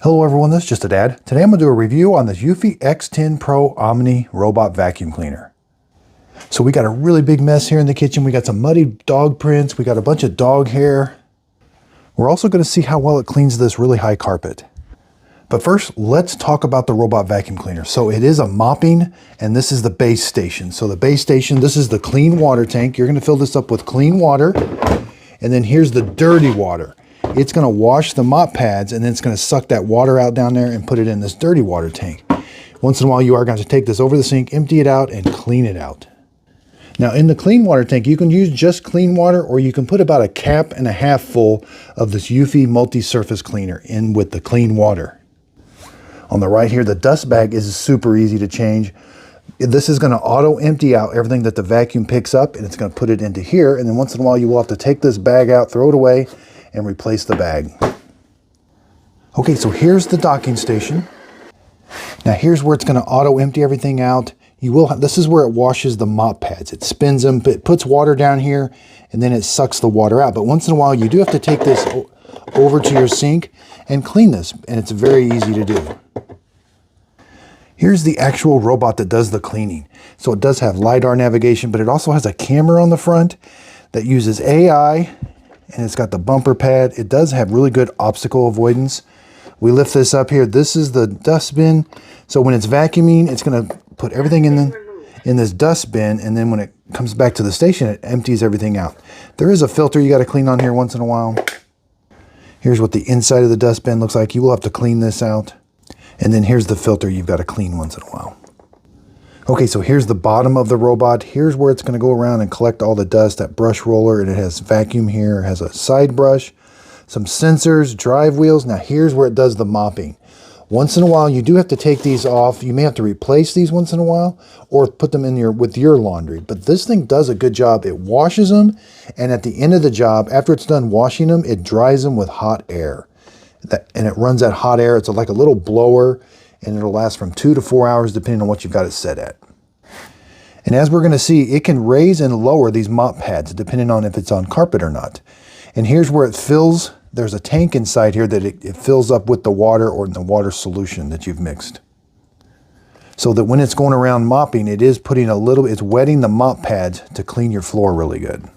Hello everyone, this is just a dad. Today I'm going to do a review on this Eufy X10 Pro Omni robot vacuum cleaner. So we got a really big mess here in the kitchen. We got some muddy dog prints. We got a bunch of dog hair. We're also going to see how well it cleans this really high carpet. But first, let's talk about the robot vacuum cleaner. So it is a mopping, and this is the base station. So the base station, this is the clean water tank. You're going to fill this up with clean water. And then here's the dirty water. It's going to wash the mop pads, and then it's going to suck that water out down there and put it in this dirty water tank. Once in a while, you are going to take this over the sink, empty it out, and clean it out. Now, in the clean water tank, you can use just clean water, or you can put about a cap and a half full of this Eufy multi-surface cleaner in with the clean water. On the right here, the dust bag is super easy to change. This is going to auto empty out everything that the vacuum picks up, and it's going to put it into here. And then once in a while, you will have to take this bag out, throw it away, and replace the bag. Okay, so here's the docking station. Now here's where it's going to auto empty everything out. This is where it washes the mop pads. It spins them, it puts water down here, and then it sucks the water out. But once in a while, you do have to take this over to your sink and clean this, and it's very easy to do. Here's the actual robot that does the cleaning. So it does have LiDAR navigation, but it also has a camera on the front that uses AI, and it's got the bumper pad. It does have really good obstacle avoidance. We lift this up here. This is the dustbin. So when it's vacuuming, it's going to put everything in this dustbin, and then when it comes back to the station, it empties everything out. There is a filter you got to clean on here once in a while. Here's what the inside of the dustbin looks like. You will have to clean this out. And then here's the filter you've got to clean once in a while. Okay, so here's the bottom of the robot. Here's where it's going to go around and collect all the dust, that brush roller, and it has vacuum here. It has a side brush, some sensors, drive wheels. Now here's where it does the mopping. Once in a while, you do have to take these off. You may have to replace these once in a while or put them in with your laundry. But this thing does a good job. It washes them, and at the end of the job, after it's done washing them, it dries them with hot air. And it runs that hot air. It's like a little blower, and it'll last from 2 to 4 hours depending on what you've got it set at. And as we're going to see, it can raise and lower these mop pads depending on if it's on carpet or not. And here's where it fills. There's a tank inside here that it fills up with the water or the water solution that you've mixed. So that when it's going around mopping, it's wetting the mop pads to clean your floor really good.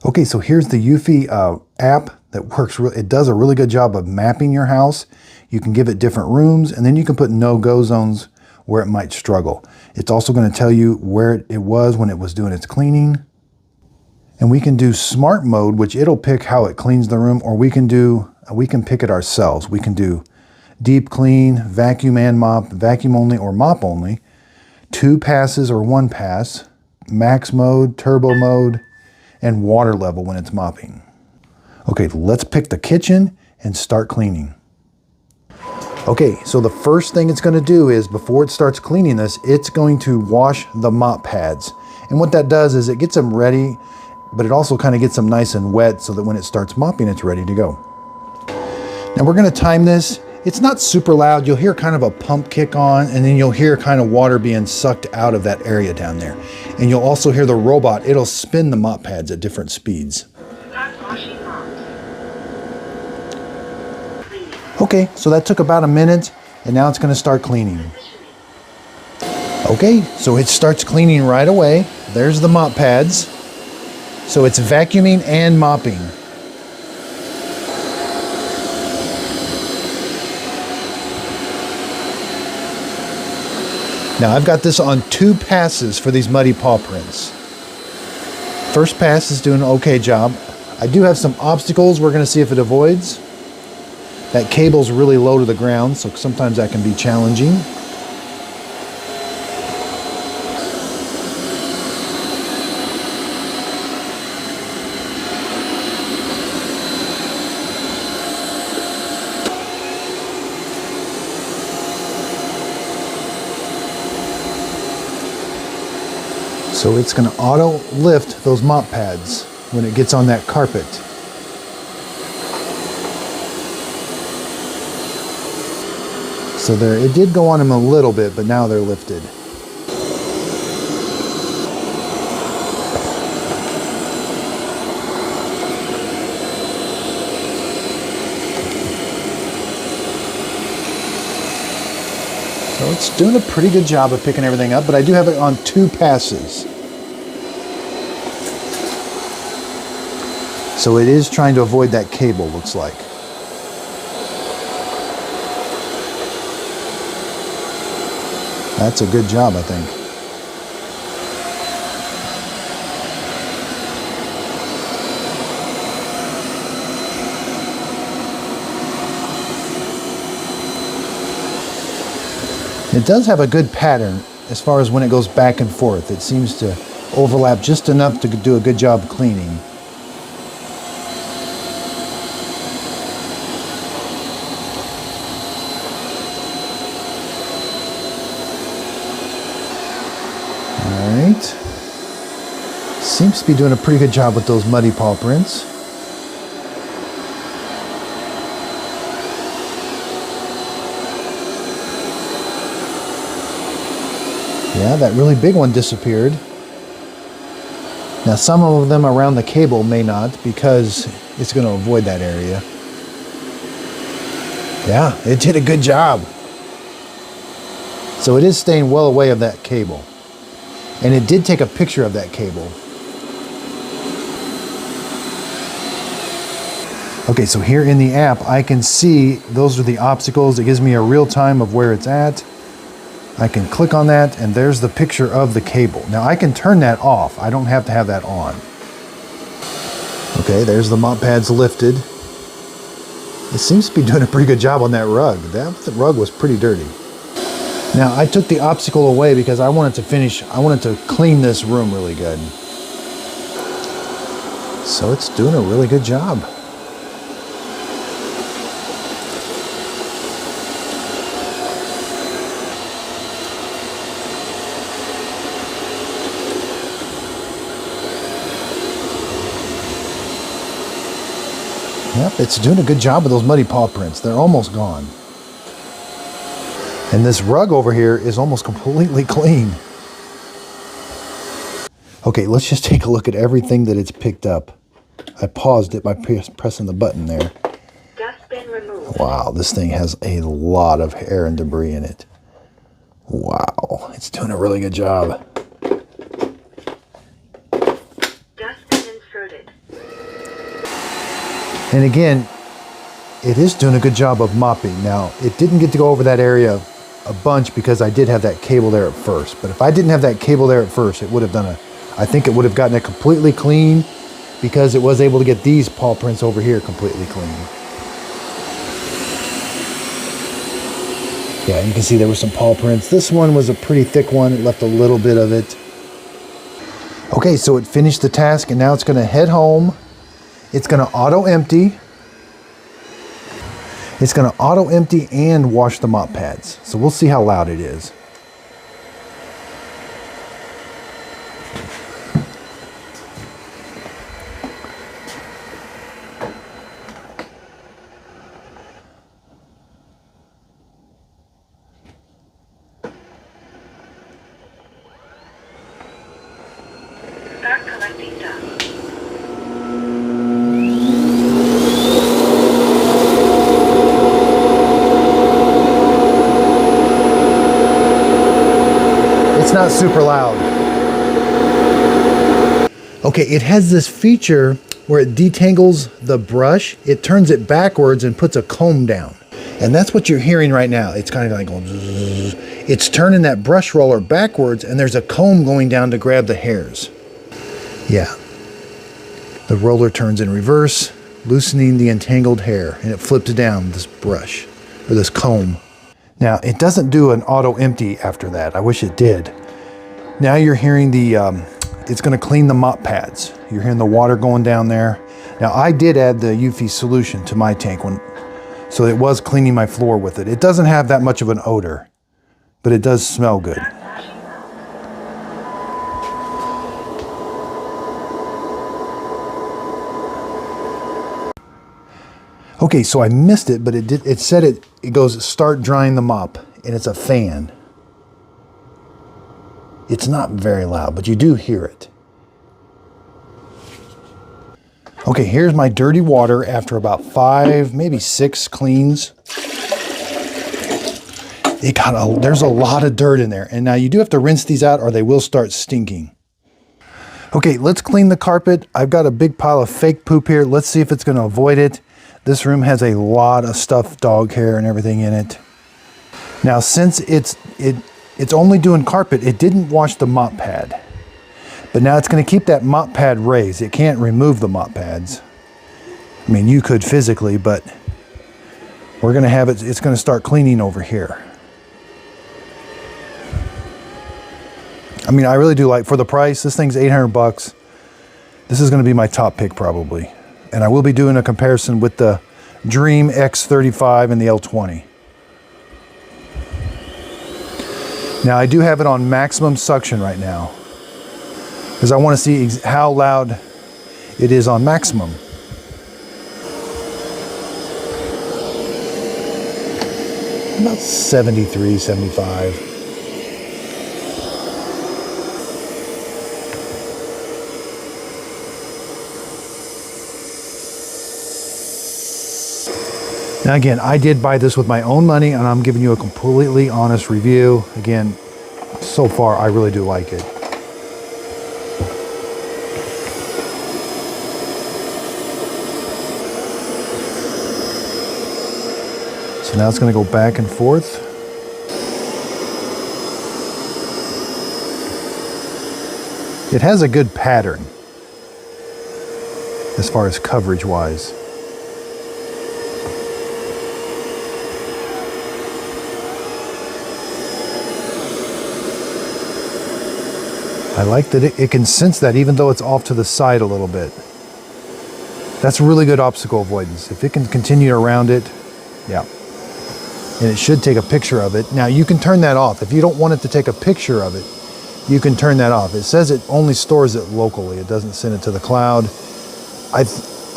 Okay, so here's the Eufy app that works. It does a really good job of mapping your house. You can give it different rooms, and then you can put no-go zones where it might struggle. It's also going to tell you where it was when it was doing its cleaning. And we can do smart mode, which it'll pick how it cleans the room, or we can pick it ourselves. We can do deep clean, vacuum and mop, vacuum only or mop only, 2 passes or 1 pass, max mode, turbo mode, and water level when it's mopping. Okay, let's pick the kitchen and start cleaning. Okay, so the first thing it's going to do is, before it starts cleaning this, it's going to wash the mop pads. And what that does is it gets them ready, but it also kind of gets them nice and wet so that when it starts mopping, it's ready to go. Now we're going to time this. It's not super loud. You'll hear kind of a pump kick on, and then you'll hear kind of water being sucked out of that area down there. And you'll also hear the robot. It'll spin the mop pads at different speeds. Okay, so that took about a minute, and now it's going to start cleaning. Okay, so it starts cleaning right away. There's the mop pads. So it's vacuuming and mopping. Now I've got this on 2 passes for these muddy paw prints. First pass is doing an okay job. I do have some obstacles we're going to see if it avoids. That cable's really low to the ground, so sometimes that can be challenging. So it's going to auto lift those mop pads when it gets on that carpet. So there, it did go on them a little bit, but now they're lifted. So it's doing a pretty good job of picking everything up, but I do have it on 2 passes. So it is trying to avoid that cable, looks like. That's a good job, I think. It does have a good pattern as far as when it goes back and forth. It seems to overlap just enough to do a good job cleaning. Alright. Seems to be doing a pretty good job with those muddy paw prints. Yeah, that really big one disappeared. Now some of them around the cable may not, because it's going to avoid that area. Yeah, it did a good job. So it is staying well away of that cable. And it did take a picture of that cable. Okay, so here in the app, I can see those are the obstacles. It gives me a real time of where it's at. I can click on that, and there's the picture of the cable. Now I can turn that off. I don't have to have that on. Okay, there's the mop pads lifted. It seems to be doing a pretty good job on that rug. That rug was pretty dirty. Now I took the obstacle away because I wanted to clean this room really good. So it's doing a really good job. Yep, it's doing a good job with those muddy paw prints. They're almost gone. And this rug over here is almost completely clean. Okay, let's just take a look at everything that it's picked up. I paused it by pressing the button there. Dustbin removed. Wow, this thing has a lot of hair and debris in it. Wow, it's doing a really good job. And again, it is doing a good job of mopping. Now, it didn't get to go over that area a bunch because I did have that cable there at first. But if I didn't have that cable there at first, it would have I think it would have gotten it completely clean, because it was able to get these paw prints over here completely clean. Yeah, you can see there were some paw prints. This one was a pretty thick one. It left a little bit of it. Okay, so it finished the task, and now it's going to head home. It's going to auto empty. It's going to auto empty and wash the mop pads. So we'll see how loud it is. Start collecting dust. It's not super loud. Okay, it has this feature where it detangles the brush. It turns it backwards and puts a comb down. And that's what you're hearing right now. It's kind of like going zzz. It's turning that brush roller backwards, and there's a comb going down to grab the hairs. Yeah. The roller turns in reverse, loosening the entangled hair, and it flips down this brush, or this comb. Now, it doesn't do an auto empty after that. I wish it did. Now you're hearing the, it's going to clean the mop pads. You're hearing the water going down there. Now, I did add the Eufy solution to my tank, so it was cleaning my floor with it. It doesn't have that much of an odor, but it does smell good. Okay, so I missed it, but it said it goes start drying the mop, and it's a fan. It's not very loud, but you do hear it. Okay, here's my dirty water after about 5, maybe 6 cleans. there's a lot of dirt in there. And now you do have to rinse these out or they will start stinking. Okay, let's clean the carpet. I've got a big pile of fake poop here. Let's see if it's going to avoid it. This room has a lot of stuffed dog hair and everything in it. Now, since it's only doing carpet, it didn't wash the mop pad. But now it's going to keep that mop pad raised. It can't remove the mop pads. I mean, you could physically, but we're going to have it, it's going to start cleaning over here. I mean, I really do like, for the price, this thing's 800 bucks. This is going to be my top pick probably. And I will be doing a comparison with the Dream X35 and the L20. Now, I do have it on maximum suction right now because I want to see how loud it is on maximum. About 73, 75. Now again, I did buy this with my own money and I'm giving you a completely honest review. Again, so far I really do like it. So now it's going to go back and forth. It has a good pattern as far as coverage wise. I like that it can sense that even though it's off to the side a little bit. That's really good obstacle avoidance. If it can continue around it, yeah. And it should take a picture of it. Now you can turn that off. If you don't want it to take a picture of it, you can turn that off. It says it only stores it locally. It doesn't send it to the cloud.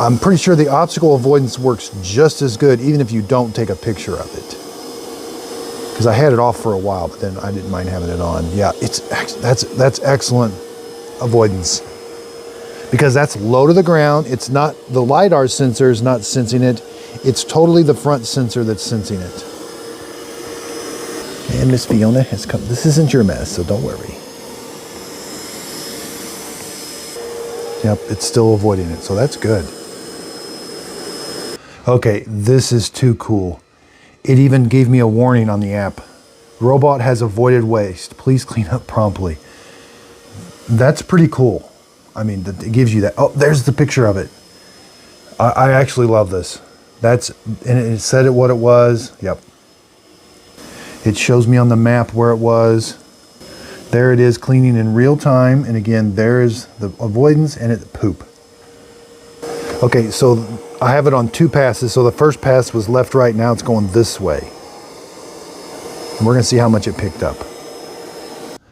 I'm pretty sure the obstacle avoidance works just as good even if you don't take a picture of it. Because I had it off for a while, but then I didn't mind having it on. Yeah, that's excellent avoidance. Because that's low to the ground. It's not, the LiDAR sensor is not sensing it. It's totally the front sensor that's sensing it. And Miss Fiona has come. This isn't your mess, so don't worry. Yep, it's still avoiding it, so that's good. Okay, this is too cool. It even gave me a warning on the app. Robot has avoided waste. Please clean up promptly. That's pretty cool. I mean, it gives you that. Oh, there's the picture of it. I actually love this. And it said it what it was. Yep. It shows me on the map where it was. There it is, cleaning in real time. And again, there's the avoidance and it poop. Okay, so I have it on 2 passes. So the first pass was left, right. Now it's going this way. And we're going to see how much it picked up.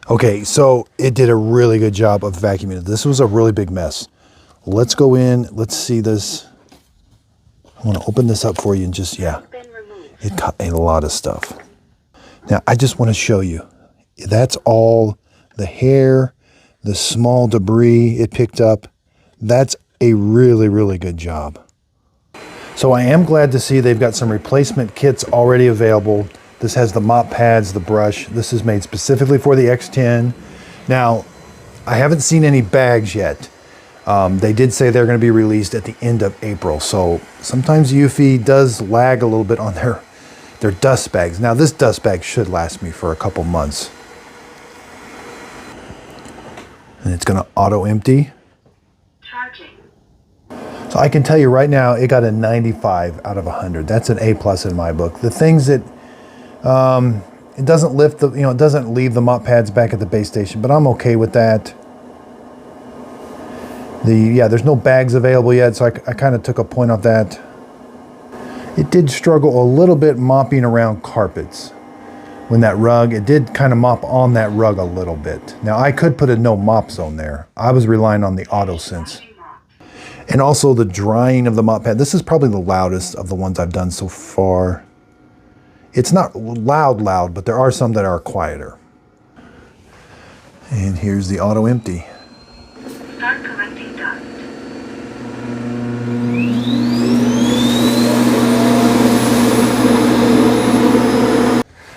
Okay, so it did a really good job of vacuuming it. This was a really big mess. Let's go in. Let's see this. I want to open this up for you and just, yeah. It caught a lot of stuff. Now, I just want to show you. That's all the hair, the small debris it picked up. That's a really, really good job. So I am glad to see they've got some replacement kits already available. This has the mop pads, the brush. This is made specifically for the X10. Now, I haven't seen any bags yet. They did say they're going to be released at the end of April. So sometimes Eufy does lag a little bit on their dust bags. Now this dust bag should last me for a couple months. And it's going to auto empty. Charging. So I can tell you right now, it got a 95 out of 100. That's an A+ in my book. The things that, it doesn't lift the, it doesn't leave the mop pads back at the base station, but I'm okay with that. There's no bags available yet, so I kind of took a point off that. It did struggle a little bit mopping around carpets. When that rug, it did kind of mop on that rug a little bit. Now I could put a no mop zone there. I was relying on the auto sense. And also the drying of the mop pad. This is probably the loudest of the ones I've done so far. It's not loud, but there are some that are quieter. And here's the auto empty. Start collecting dust.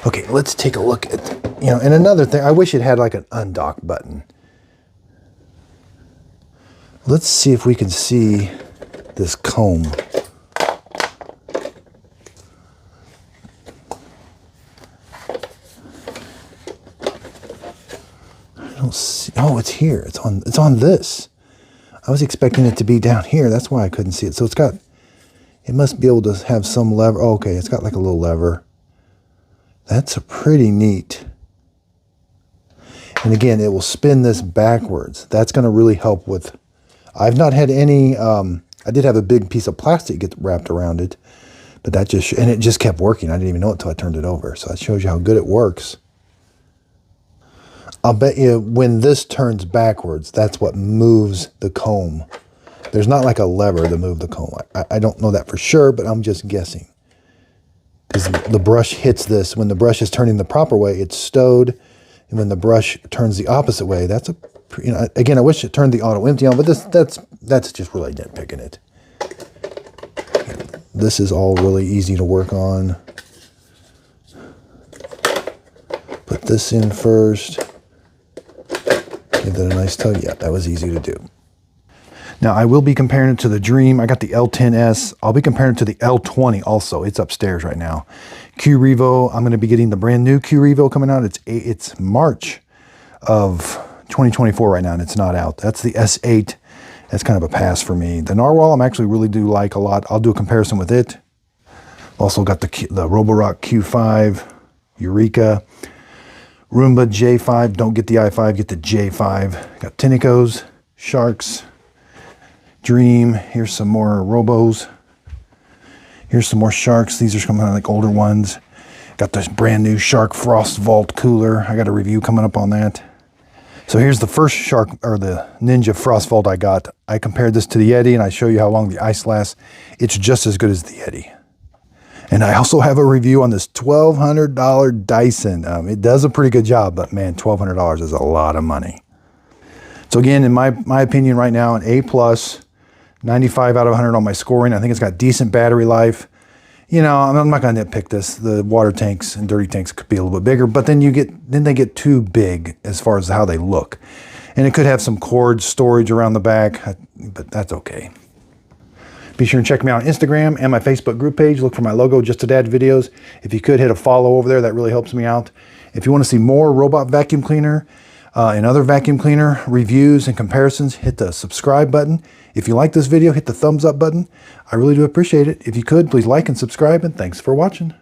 Okay, let's take a look at, and another thing, I wish it had like an undock button. Let's see if we can see this comb. I don't see, oh, it's here. It's on this. I was expecting it to be down here. That's why I couldn't see it. So it must be able to have some lever. Oh, okay, it's got like a little lever. That's a pretty neat. And again, it will spin this backwards. That's going to really help with, I've not had any, I did have a big piece of plastic get wrapped around it, but that just, and it just kept working. I didn't even know it until I turned it over. So that shows you how good it works. I'll bet you when this turns backwards, that's what moves the comb. There's not like a lever to move the comb. I don't know that for sure, but I'm just guessing. Because the brush hits this. When the brush is turning the proper way, it's stowed. And when the brush turns the opposite way, that's a, again, I wish it turned the auto empty on, but that's just really nitpicking it. This is all really easy to work on. Put this in first. Give that a nice tug. Yeah, that was easy to do. Now, I will be comparing it to the Dream. I got the L10S. I'll be comparing it to the L20 also. It's upstairs right now. Q Revo, I'm going to be getting the brand new Q Revo coming out. It's March of 2024 right now, and it's not out. That's the S8. That's kind of a pass for me. The Narwhal, I'm actually really do like a lot. I'll do a comparison with it. Also got the Roborock Q5, Eureka, Roomba J5. Don't get the i5, get the J5. Got Tinicos, Sharks, Dream. Here's some more Robos. Here's some more Sharks. These are coming out like older ones. Got this brand new Shark Frost Vault cooler. I got a review coming up on that. So here's the first Shark, or the Ninja Frost Vault I got. I compared this to the Yeti, and I show you how long the ice lasts. It's just as good as the Yeti. And I also have a review on this $1,200 Dyson. It does a pretty good job, but man, $1,200 is a lot of money. So again, in my opinion right now, an A+, 95 out of 100 on my scoring. I think it's got decent battery life. I'm not going to nitpick this. The water tanks and dirty tanks could be a little bit bigger, but then they get too big as far as how they look. And it could have some cord storage around the back, but that's okay. Be sure and check me out on Instagram and my Facebook group page. Look for my logo, Just a Dad Videos. If you could hit a follow over there, that really helps me out. If you want to see more robot vacuum cleaner and other vacuum cleaner reviews and comparisons, hit the subscribe button. If you like this video, hit the thumbs up button. I really do appreciate it. If you could, please like and subscribe, and thanks for watching.